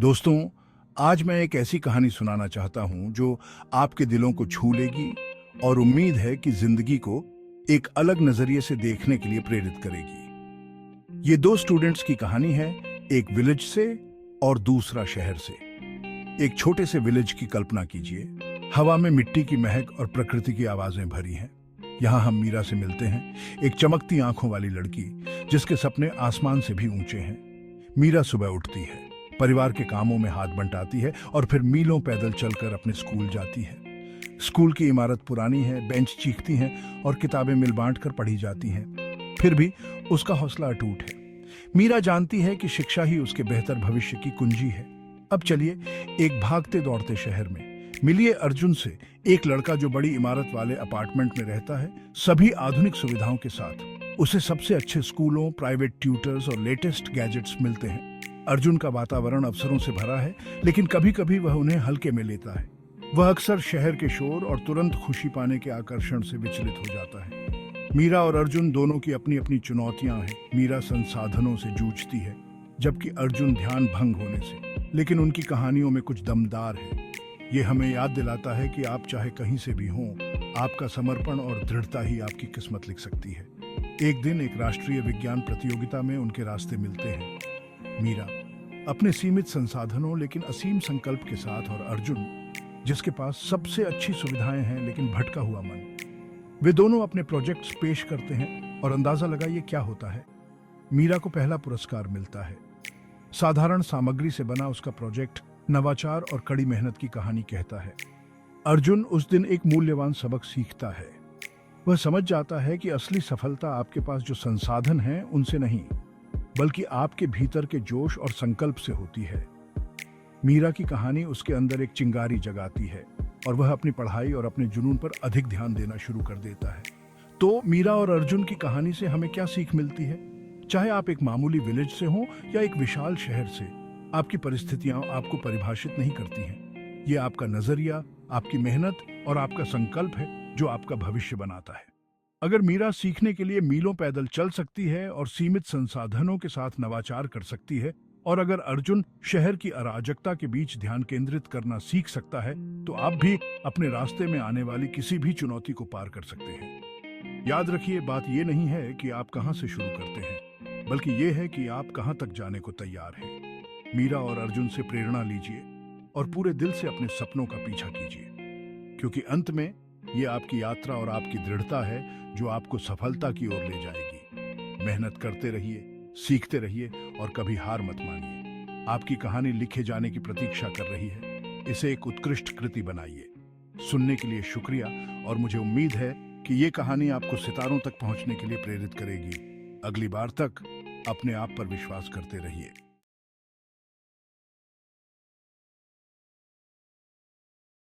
दोस्तों, आज मैं एक ऐसी कहानी सुनाना चाहता हूं जो आपके दिलों को छू लेगी और उम्मीद है कि जिंदगी को एक अलग नजरिए से देखने के लिए प्रेरित करेगी। ये दो स्टूडेंट्स की कहानी है, एक विलेज से और दूसरा शहर से। एक छोटे से विलेज की कल्पना कीजिए। हवा में मिट्टी की महक और प्रकृति की आवाजें भरी हैं। यहाँ हम मीरा से मिलते हैं, एक चमकती आंखों वाली लड़की जिसके सपने आसमान से भी ऊंचे हैं। मीरा सुबह उठती है, परिवार के कामों में हाथ बंटाती है और फिर मीलों पैदल चलकर अपने स्कूल जाती है। स्कूल की इमारत पुरानी है, बेंच चीखती हैं और किताबें मिल बांट कर पढ़ी जाती हैं। फिर भी उसका हौसला अटूट है। मीरा जानती है कि शिक्षा ही उसके बेहतर भविष्य की कुंजी है। अब चलिए एक भागते दौड़ते शहर में मिलिए अर्जुन से, एक लड़का जो बड़ी इमारत वाले अपार्टमेंट में रहता है, सभी आधुनिक सुविधाओं के साथ। उसे सबसे अच्छे स्कूलों, प्राइवेट ट्यूटर्स और लेटेस्ट गैजेट्स मिलते हैं। अर्जुन का वातावरण अवसरों से भरा है, लेकिन कभी कभी वह उन्हें हल्के में लेता है। वह अक्सर शहर के शोर और तुरंत खुशी पाने के आकर्षण से विचलित हो जाता है। मीरा और अर्जुन दोनों की अपनी अपनी चुनौतियां हैं। मीरा संसाधनों से जूझती है, जबकि अर्जुन ध्यान भंग होने से। लेकिन उनकी कहानियों में कुछ दमदार है। ये हमें याद दिलाता है कि आप चाहे कहीं से भी हों, आपका समर्पण और दृढ़ता ही आपकी किस्मत लिख सकती है। एक दिन एक राष्ट्रीय विज्ञान प्रतियोगिता में उनके रास्ते मिलते हैं। मीरा अपने सीमित संसाधनों लेकिन असीम संकल्प के साथ, और अर्जुन जिसके पास सबसे अच्छी सुविधाएं हैं लेकिन भटका हुआ मन। वे दोनों अपने प्रोजेक्ट्स पेश करते हैं और अंदाजा लगाइए क्या होता है। मीरा को पहला पुरस्कार मिलता है। साधारण सामग्री से बना उसका प्रोजेक्ट नवाचार और कड़ी मेहनत की कहानी कहता है। अर्जुन उस दिन एक मूल्यवान सबक सीखता है। वह समझ जाता है कि असली सफलता आपके पास जो संसाधन हैं उनसे नहीं, बल्कि आपके भीतर के जोश और संकल्प से होती है। मीरा की कहानी उसके अंदर एक चिंगारी जगाती है और वह अपनी पढ़ाई और अपने जुनून पर अधिक ध्यान देना शुरू कर देता है। तो मीरा और अर्जुन की कहानी से हमें क्या सीख मिलती है? चाहे आप एक मामूली विलेज से हो या एक विशाल शहर से, आपकी परिस्थितियां आपको परिभाषित नहीं करती हैं। ये आपका नजरिया, आपकी मेहनत और आपका संकल्प है जो आपका भविष्य बनाता है। अगर मीरा सीखने के लिए मीलों पैदल चल सकती है और सीमित संसाधनों के साथ नवाचार कर सकती है, और अगर अर्जुन शहर की अराजकता के बीच ध्यान केंद्रित करना सीख सकता है, तो आप भी अपने रास्ते में आने वाली किसी भी चुनौती को पार कर सकते हैं। याद रखिए, बात यह नहीं है कि आप कहां से शुरू करते हैं, बल्कि यह है कि आप कहां तक जाने को तैयार हैं। मीरा और अर्जुन से प्रेरणा लीजिए और पूरे दिल से अपने सपनों का पीछा कीजिए, क्योंकि अंत में ये आपकी यात्रा और आपकी दृढ़ता है जो आपको सफलता की ओर ले जाएगी। मेहनत करते रहिए, सीखते रहिए और कभी हार मत मानिए। आपकी कहानी लिखे जाने की प्रतीक्षा कर रही है। इसे एक उत्कृष्ट कृति बनाइए। सुनने के लिए शुक्रिया, और मुझे उम्मीद है कि ये कहानी आपको सितारों तक पहुंचने के लिए प्रेरित करेगी। अगली बार तक अपने आप पर विश्वास करते रहिए।